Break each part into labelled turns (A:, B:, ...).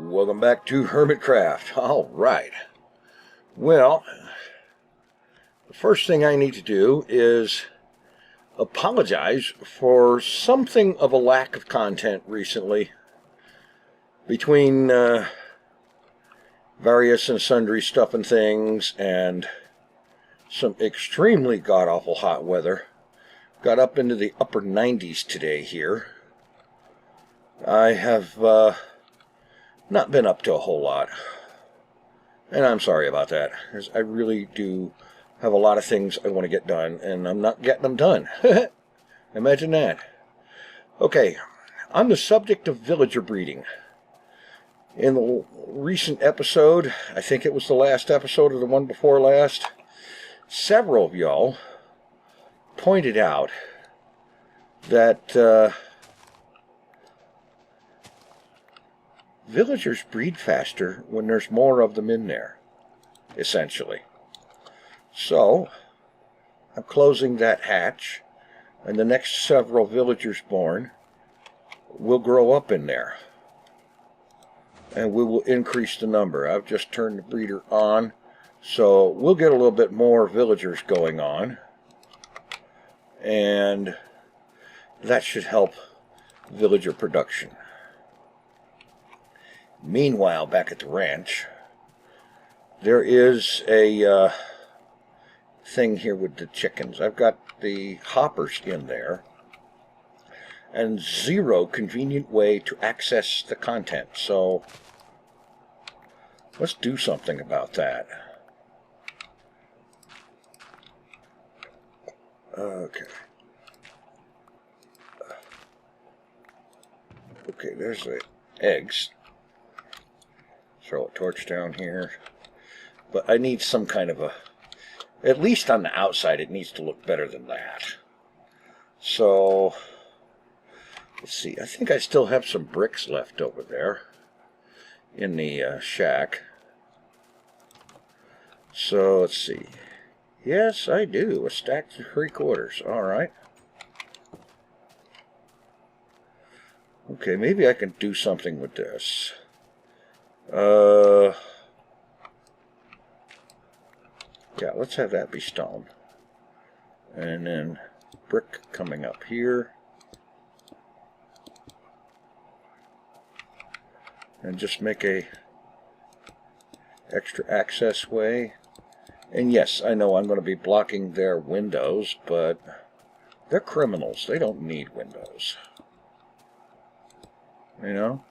A: Welcome back to Hermitcraft. Alright. Well, the first thing I need to do is apologize for something of a lack of content recently. Between various and sundry stuff and things and some extremely god-awful hot weather. Got up into the upper 90s today here. I have not been up to a whole lot. And I'm sorry about that, because I really do have a lot of things I want to get done, and I'm not getting them done. Imagine that. Okay, on the subject of villager breeding. In the recent episode, I think it was the last episode or the one before last, several of y'all pointed out that villagers breed faster when there's more of them in there, essentially. So, I'm closing that hatch, and the next several villagers born will grow up in there. And we will increase the number. I've just turned the breeder on, so we'll get a little bit more villagers going on. And that should help villager production. Meanwhile, back at the ranch, there is a thing here with the chickens. I've got the hoppers in there, and zero convenient way to access the content. So let's do something about that. Okay. Okay, there's the eggs. Throw a torch down here. But I need some kind of a... At least on the outside, it needs to look better than that. So... Let's see, I think I still have some bricks left over there in the shack. So, let's see. Yes, I do. A stack of 3/4. Alright. Okay, maybe I can do something with this. Yeah, let's have that be stone. And then brick coming up here. And just make a extra access way. And yes, I know I'm going to be blocking their windows, but they're criminals. They don't need windows. You know?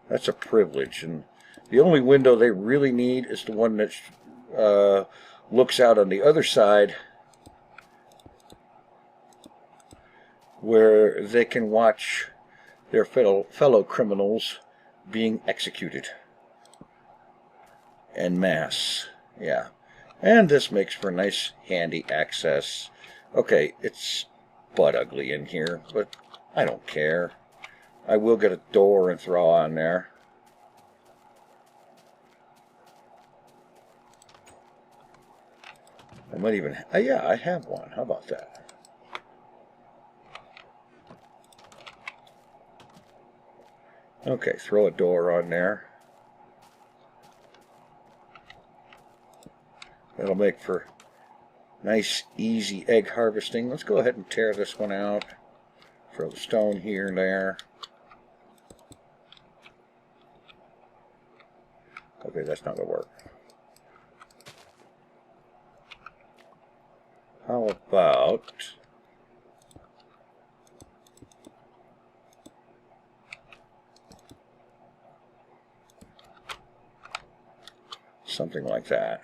A: That's a privilege. And the only window they really need is the one that looks out on the other side, where they can watch their fellow criminals being executed en masse. Yeah. And this makes for nice, handy access. Okay, it's butt ugly in here, but I don't care. I will get a door and throw on there. I might even... yeah, I have one. How about that? Okay, throw a door on there. That'll make for nice, easy egg harvesting. Let's go ahead and tear this one out. Throw the stone here and there. Okay, that's not going to work. How about... something like that.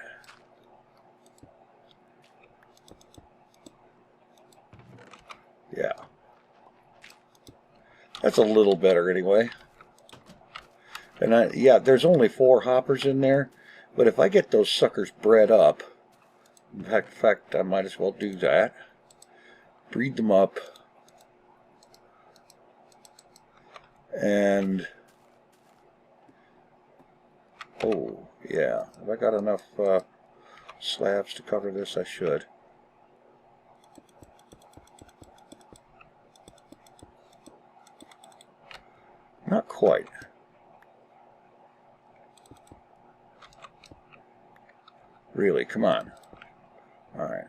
A: Yeah. That's a little better anyway. And yeah, there's only 4 hoppers in there, but if I get those suckers bred up, in fact, I might as well do that. Breed them up. And... oh, yeah. Have I got enough slabs to cover this? I should. Not quite. Really, come on. Alright,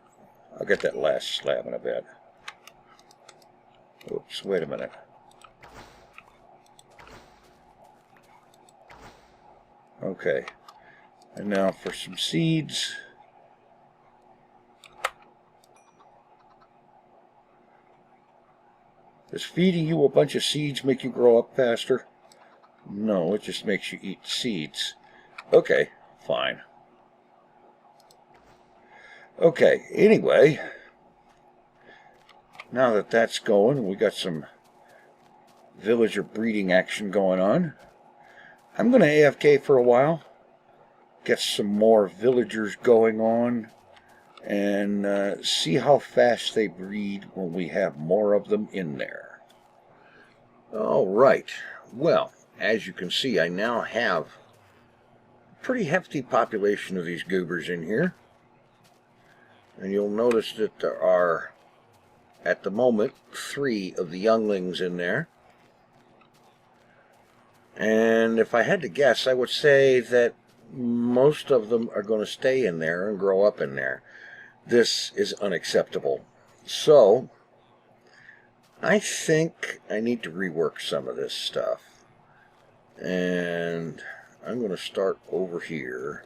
A: I'll get that last slab in a bit. Oops, wait a minute. Okay, and now for some seeds. Does feeding you a bunch of seeds make you grow up faster? No, it just makes you eat seeds. Okay, fine. Okay, anyway, now that that's going, we got some villager breeding action going on. I'm going to AFK for a while, get some more villagers going on, and see how fast they breed when we have more of them in there. Alright, well, as you can see, I now have a pretty hefty population of these goobers in here. And you'll notice that there are, at the moment, 3 of the younglings in there. And if I had to guess, I would say that most of them are going to stay in there and grow up in there. This is unacceptable. So, I think I need to rework some of this stuff. And I'm going to start over here.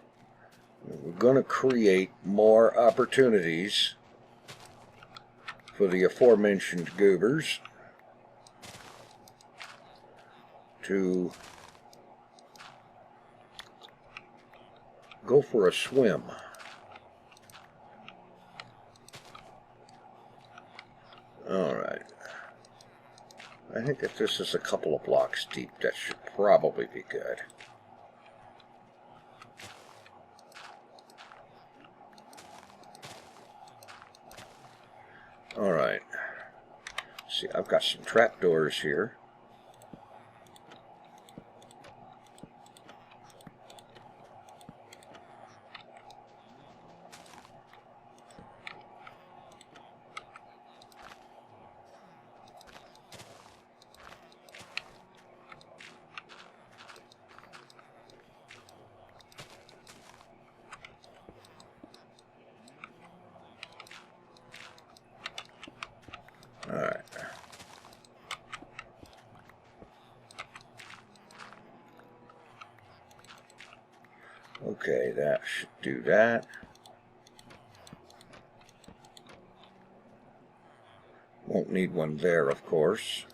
A: We're going to create more opportunities for the aforementioned goobers to go for a swim. Alright. I think if this is a couple of blocks deep, that should probably be good. Alright. See, I've got some trapdoors here. Alright. Okay, that should do that. Won't need one there, of course.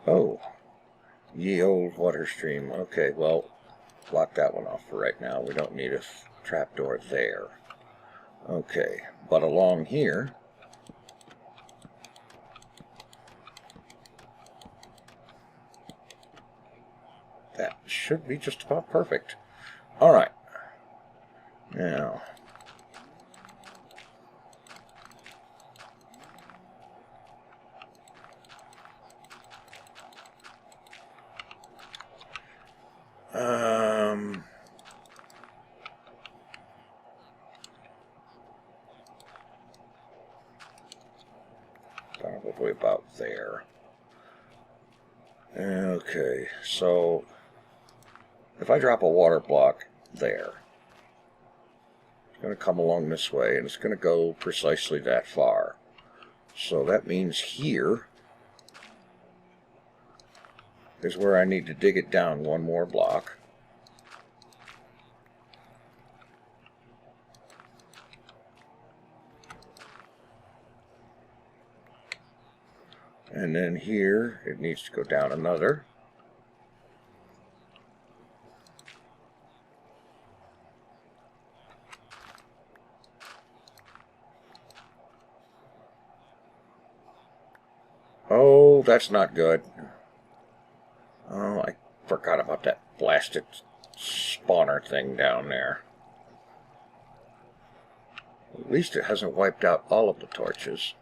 A: Oh, ye old water stream. Okay, well, block that one off for right now. We don't need a trapdoor there. Okay, but along here, that should be just about perfect. Alright, now, probably about there. Okay, so if I drop a water block there, it's going to come along this way, and it's going to go precisely that far. So that means here is where I need to dig it down one more block. And then here, it needs to go down another. Oh, that's not good. Oh, I forgot about that blasted spawner thing down there. At least it hasn't wiped out all of the torches.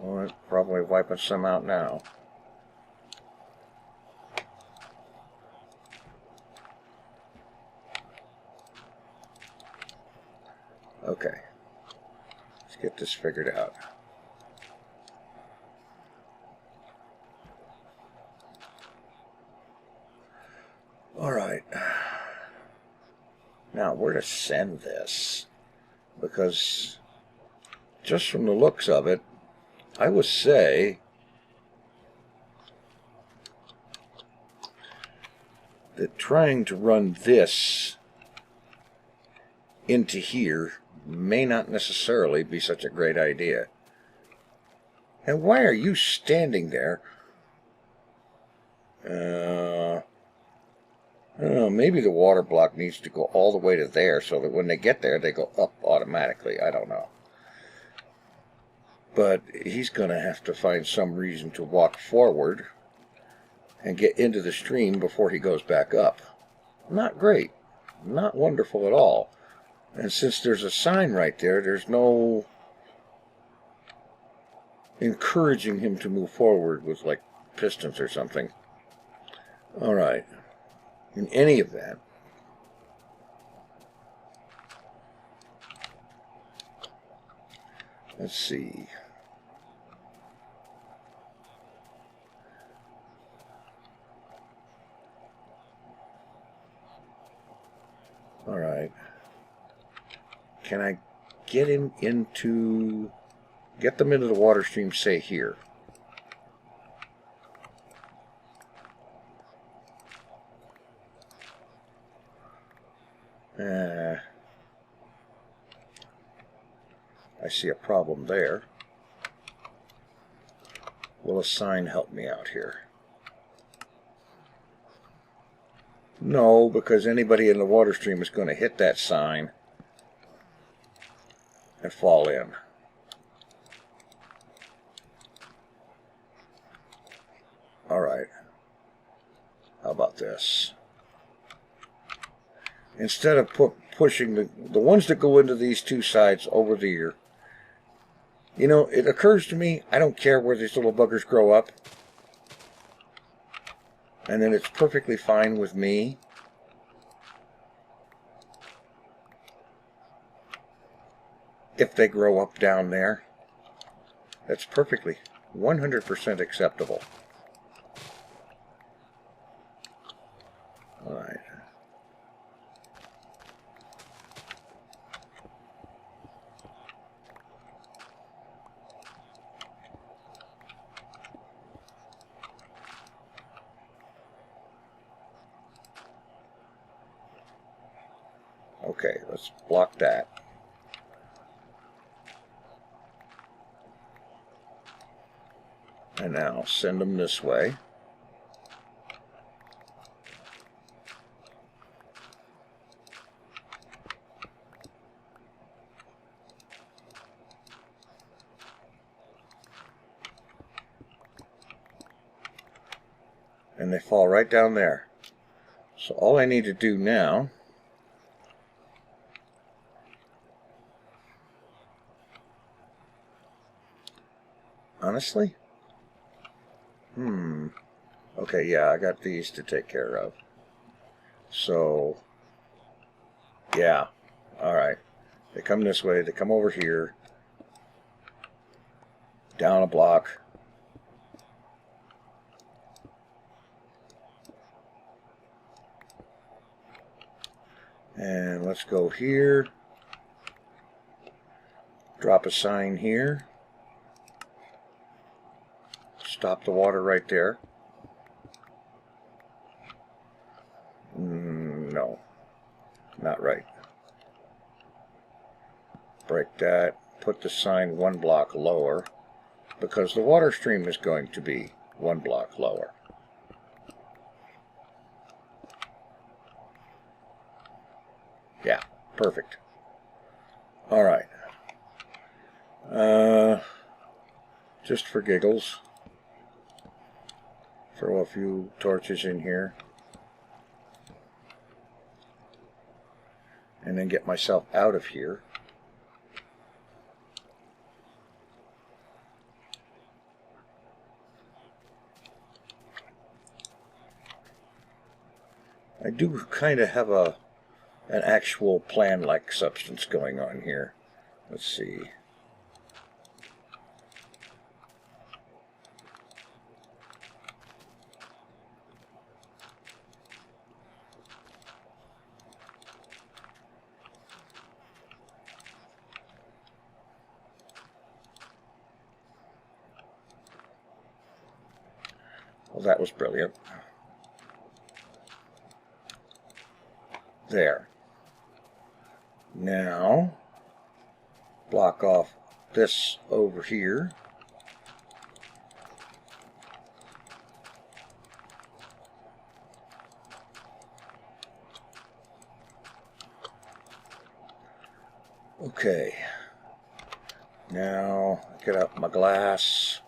A: Well, it's probably wiping some out now. Okay. Let's get this figured out. Alright. Now, where to send this? Because just from the looks of it, I would say that trying to run this into here may not necessarily be such a great idea. And why are you standing there? I don't know, maybe the water block needs to go all the way to there so that when they get there, they go up automatically. I don't know. But he's going to have to find some reason to walk forward and get into the stream before he goes back up. Not great. Not wonderful at all. And since there's a sign right there, there's no encouraging him to move forward with, like, pistons or something. All right. In any event, let's see. All right. Can I get him into, get them into the water stream, say here? I see a problem there. Will a sign help me out here? No, because anybody in the water stream is going to hit that sign and fall in. All right. How about this? Instead of pushing the ones that go into these two sides over the ear, you know, it occurs to me, I don't care where these little buggers grow up. And then it's perfectly fine with me if they grow up down there. That's perfectly 100% acceptable. All right. Okay, let's block that. And now send them this way. And they fall right down there. So all I need to do now honestly? Okay, yeah, I got these to take care of. So, yeah, alright. They come this way, they come over here, down a block. And let's go here, drop a sign here. Stop the water right there. No, not right. Break that. Put the sign one block lower because the water stream is going to be one block lower. Yeah, perfect. All right. Just for giggles, throw a few torches in here and then get myself out of here. I do kind of have an actual plan-like substance going on here. Let's see. Well, that was brilliant. There. Now, block off this over here. Okay. Now, get out my glass.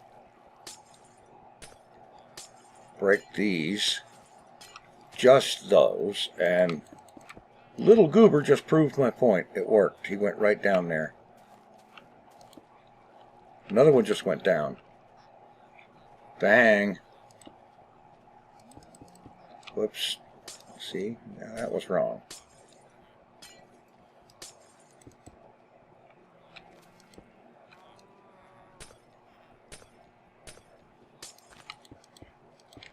A: Break these. Just those, and little goober just proved my point. It worked. He went right down there. Another one just went down. Bang. Whoops. See? Now that was wrong.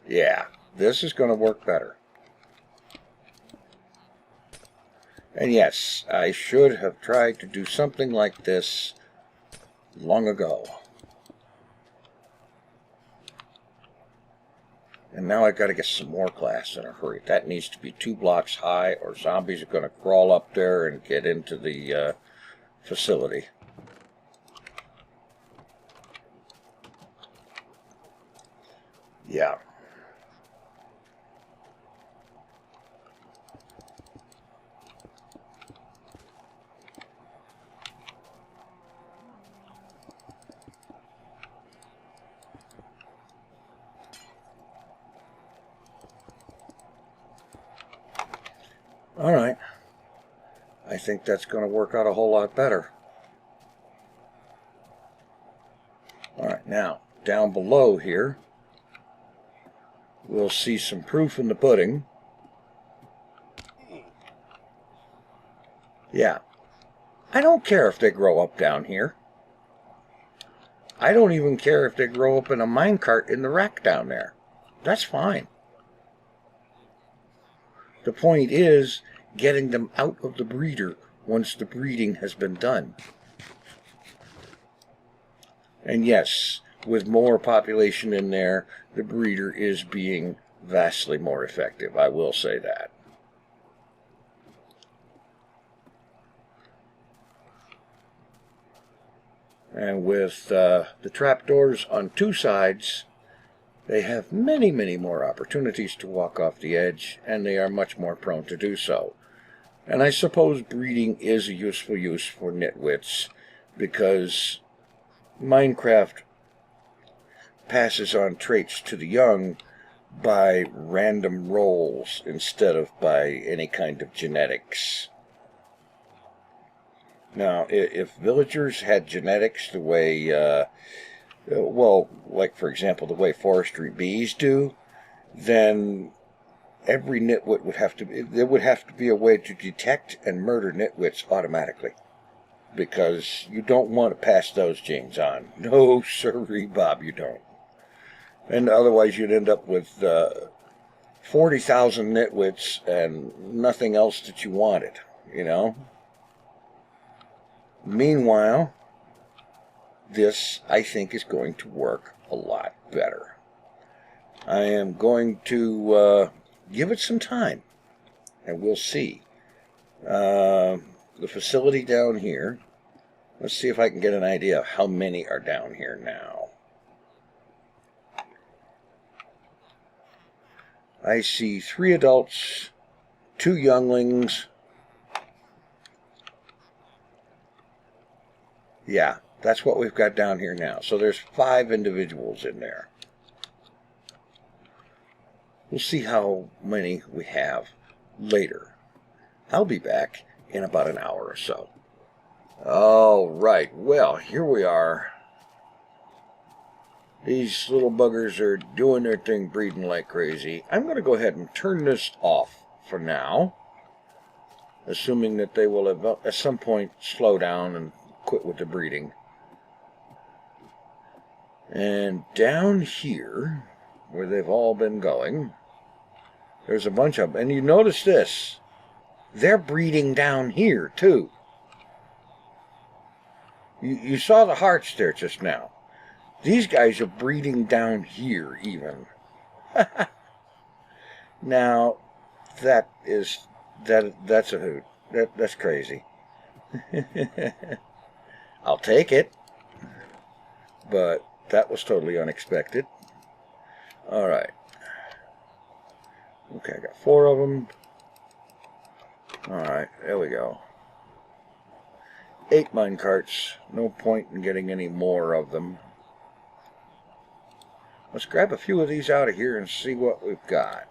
A: Yeah, this is going to work better. And yes, I should have tried to do something like this long ago. And now I've got to get some more glass in a hurry. That needs to be 2 blocks high, or zombies are going to crawl up there and get into the facility. Yeah. Alright, I think that's going to work out a whole lot better. Alright, now, down below here, we'll see some proof in the pudding. Yeah, I don't care if they grow up down here. I don't even care if they grow up in a minecart in the rack down there. That's fine. The point is getting them out of the breeder once the breeding has been done. And yes, with more population in there, the breeder is being vastly more effective. I will say that. And with the trapdoors on 2 sides, they have many, many more opportunities to walk off the edge, and they are much more prone to do so. And I suppose breeding is a useful use for nitwits, because Minecraft passes on traits to the young by random rolls instead of by any kind of genetics. Now, if villagers had genetics the way well, like for example, the way forestry bees do, then every nitwit would have to, there would have to be a way to detect and murder nitwits automatically. Because you don't want to pass those genes on. No, sirree, Bob, you don't. And otherwise you'd end up with 40,000 nitwits and nothing else that you wanted, you know? Meanwhile, this, I think, is going to work a lot better. I am going to give it some time, and we'll see. The facility down here, let's see if I can get an idea of how many are down here now. I see 3 adults, 2 younglings. Yeah. That's what we've got down here now. So there's 5 individuals in there. We'll see how many we have later. I'll be back in about an hour or so. All right. Well, here we are. These little buggers are doing their thing, breeding like crazy. I'm going to go ahead and turn this off for now, assuming that they will at some point slow down and quit with the breeding. And down here, where they've all been going, there's a bunch of them. And you notice this, they're breeding down here too. You saw the hearts there just now. These guys are breeding down here even. Now, that's a hoot. That's crazy. I'll take it. But that was totally unexpected. Alright. Okay, I got 4 of them. Alright, there we go. 8 mine carts. No point in getting any more of them. Let's grab a few of these out of here and see what we've got.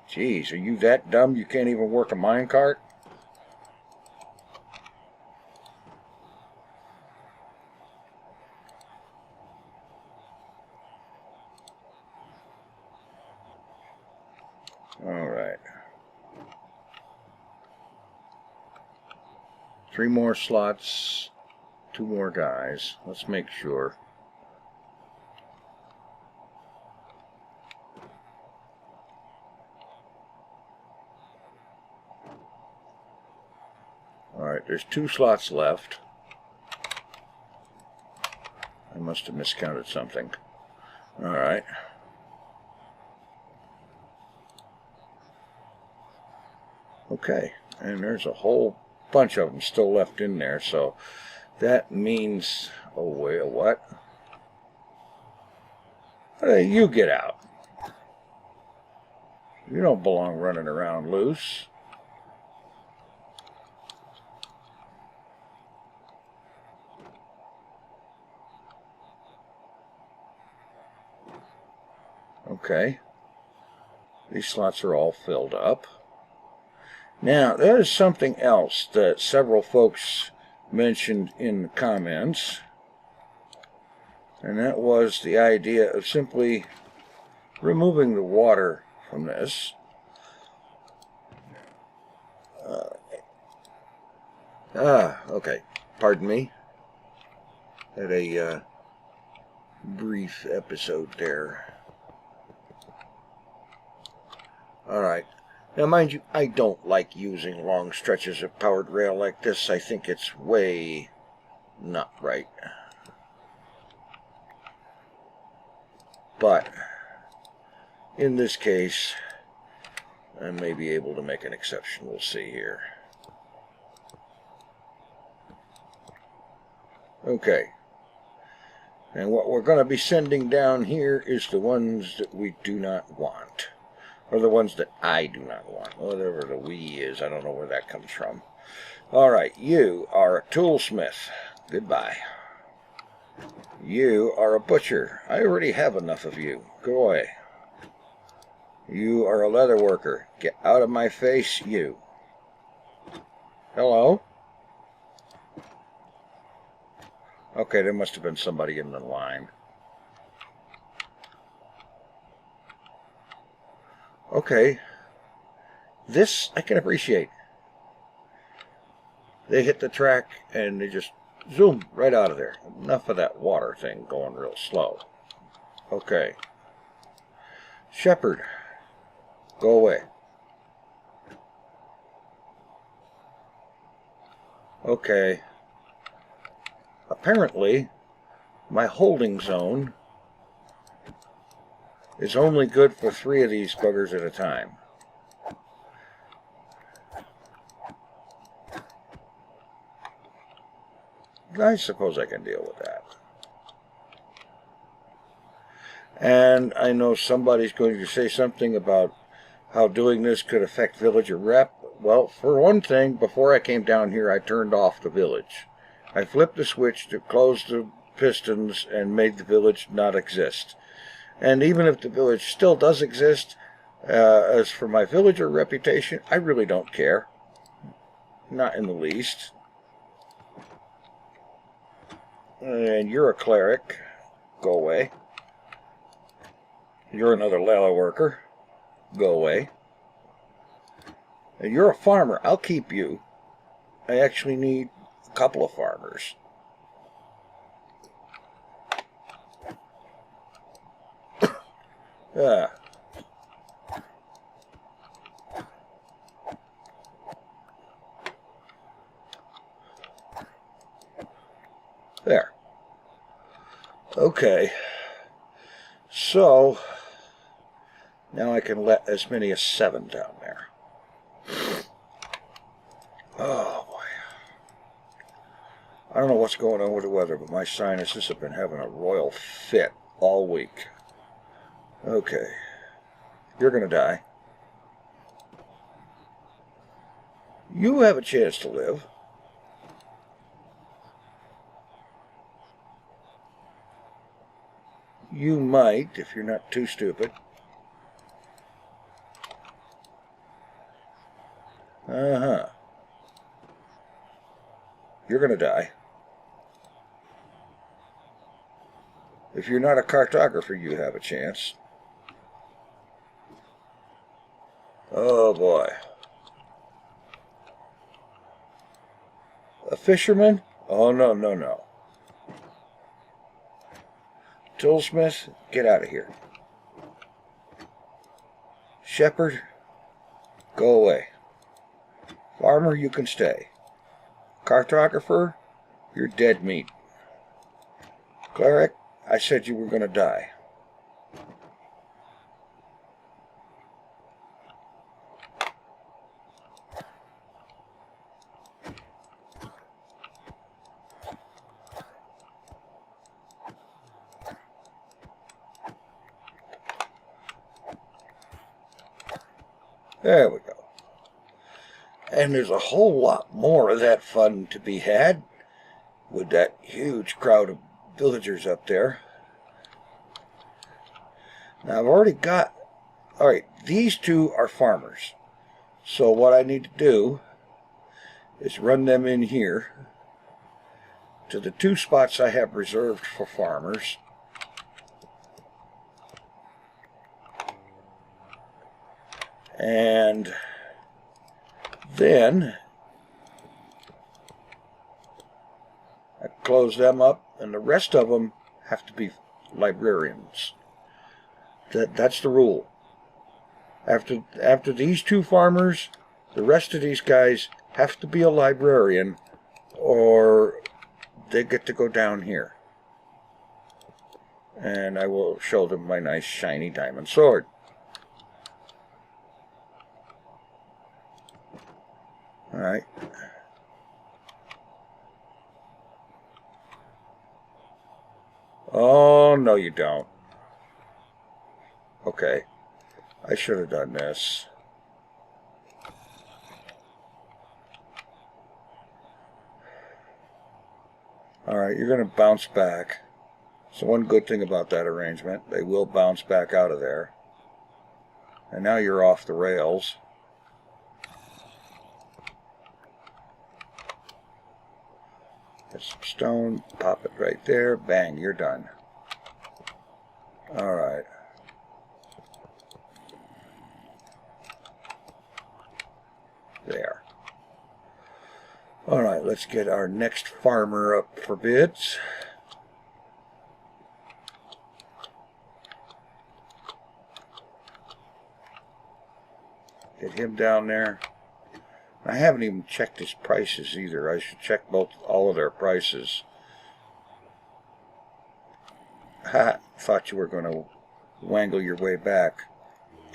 A: Jeez, are you that dumb you can't even work a mine cart? Alright. 3 more slots, 2 more guys. Let's make sure. Alright, there's 2 slots left. I must have miscounted something. Alright. Okay, and there's a whole bunch of them still left in there, so that means, oh wait, what? Hey, you get out. You don't belong running around loose. Okay, these slots are all filled up. Now, there's something else that several folks mentioned in the comments, and that was the idea of simply removing the water from this. Okay, pardon me. Had a brief episode there. Alright. Now, mind you, I don't like using long stretches of powered rail like this. I think it's way not right. But, in this case, I may be able to make an exception. We'll see here. Okay. And what we're going to be sending down here is the ones that we do not want. Or the ones that I do not want. Whatever the we is, I don't know where that comes from. Alright, you are a toolsmith. Goodbye. You are a butcher. I already have enough of you. Go away. You are a leather worker. Get out of my face, you. Hello? Okay, there must have been somebody in the line. Okay, this I can appreciate. They hit the track and they just zoom right out of there. Enough of that water thing going real slow. Okay. Shepherd, go away. Okay. Apparently, my holding zone is only good for 3 of these buggers at a time. I suppose I can deal with that. And I know somebody's going to say something about how doing this could affect villager rep. Well, for one thing, before I came down here, I turned off the village. I flipped the switch to close the pistons and made the village not exist. And even if the village still does exist, as for my villager reputation, I really don't care. Not in the least. And you're a cleric. Go away. You're another Lala worker. Go away. And you're a farmer. I'll keep you. I actually need a couple of farmers. Ah. There. Okay. So, now I can let as many as 7 down there. Oh, boy. I don't know what's going on with the weather, but my sinuses have been having a royal fit all week. Okay. You're going to die. You have a chance to live. You might, if you're not too stupid. Uh-huh. You're going to die. If you're not a cartographer, you have a chance. Oh, boy. A fisherman? Oh, no, no, no. Toolsmith, get out of here. Shepherd, go away. Farmer, you can stay. Cartographer, you're dead meat. Cleric, I said you were going to die. There we go. And there's a whole lot more of that fun to be had with that huge crowd of villagers up there. Now I've already got, alright, these 2 are farmers. So what I need to do is run them in here to the 2 spots I have reserved for farmers. And then I close them up, and the rest of them have to be librarians. That's the rule. After these 2 farmers, the rest of these guys have to be a librarian, or they get to go down here. And I will show them my nice shiny diamond sword. Alright. Oh, no you don't. Okay. I should have done this. Alright, you're going to bounce back. So one good thing about that arrangement, they will bounce back out of there. And now you're off the rails. Get some stone, pop it right there, bang, you're done. Alright. There. Alright, let's get our next farmer up for bids. Get him down there. I haven't even checked his prices either. I should check all of their prices. Ha! Thought you were going to wangle your way back.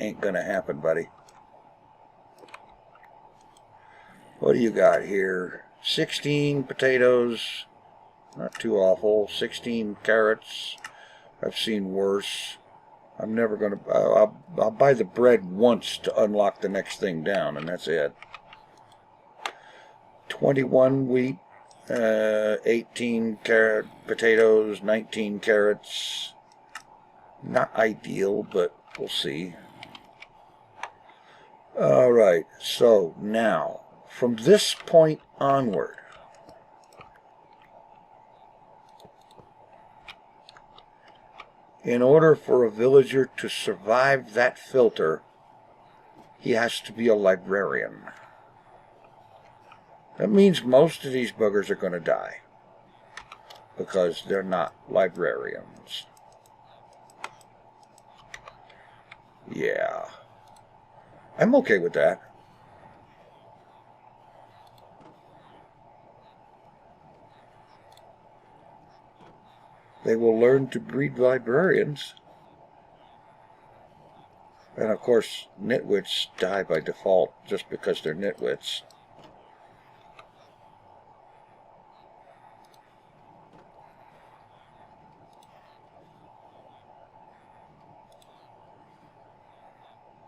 A: Ain't going to happen, buddy. What do you got here? 16 potatoes. Not too awful. 16 carrots. I've seen worse. I'm never going to... I'll buy the bread once to unlock the next thing down, and that's it. 21 wheat, 18 potatoes, 19 carrots. Not ideal, but we'll see. Alright, so now, from this point onward, in order for a villager to survive that filter, he has to be a librarian. That means most of these buggers are going to die because they're not librarians. Yeah, I'm okay with that. They will learn to breed librarians. And of course, nitwits die by default just because they're nitwits.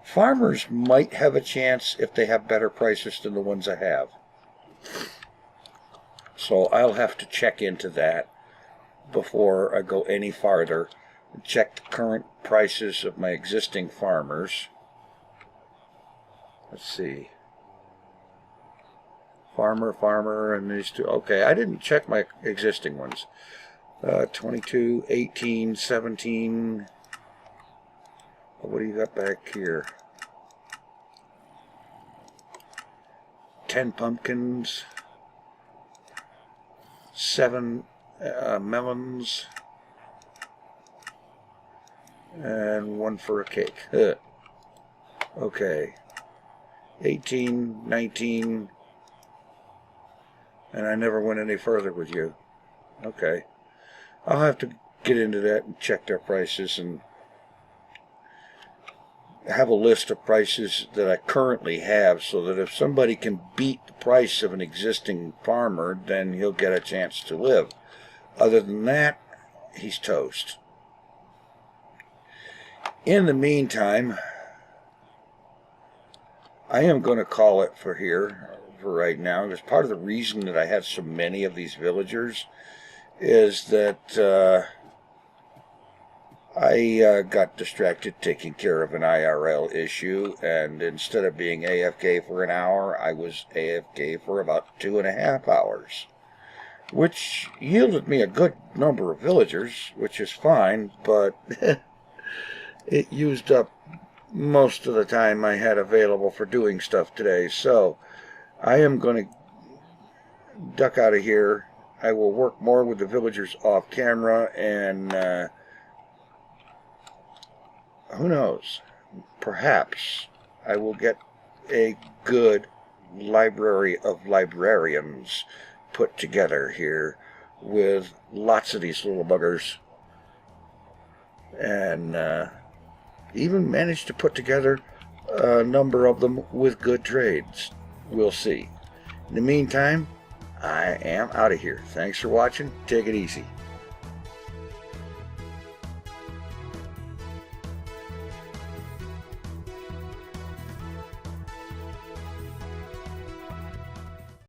A: Farmers might have a chance if they have better prices than the ones I have. So I'll have to check into that before I go any farther. Check the current prices of my existing farmers. Let's see. Farmer, and these two. Okay, I didn't check my existing ones. 22, 18, 17. What do you got back here? 10 pumpkins. 7 melons. And 1 for a cake. Okay. 18, 19. And I never went any further with you. Okay. I'll have to get into that and check their prices and have a list of prices that I currently have so that if somebody can beat the price of an existing farmer, then he'll get a chance to live. Other than that, he's toast. In the meantime, I am going to call it for here for right now. Because part of the reason that I have so many of these villagers is that I got distracted taking care of an IRL issue, and instead of being AFK for an hour, I was AFK for about 2.5 hours, which yielded me a good number of villagers, which is fine, but it used up most of the time I had available for doing stuff today. So I am going to duck out of here. I will work more with the villagers off camera, and who knows, perhaps I will get a good library of librarians put together here with lots of these little buggers, and even manage to put together a number of them with good trades. We'll see. In the meantime, I am out of here. Thanks for watching. Take it easy.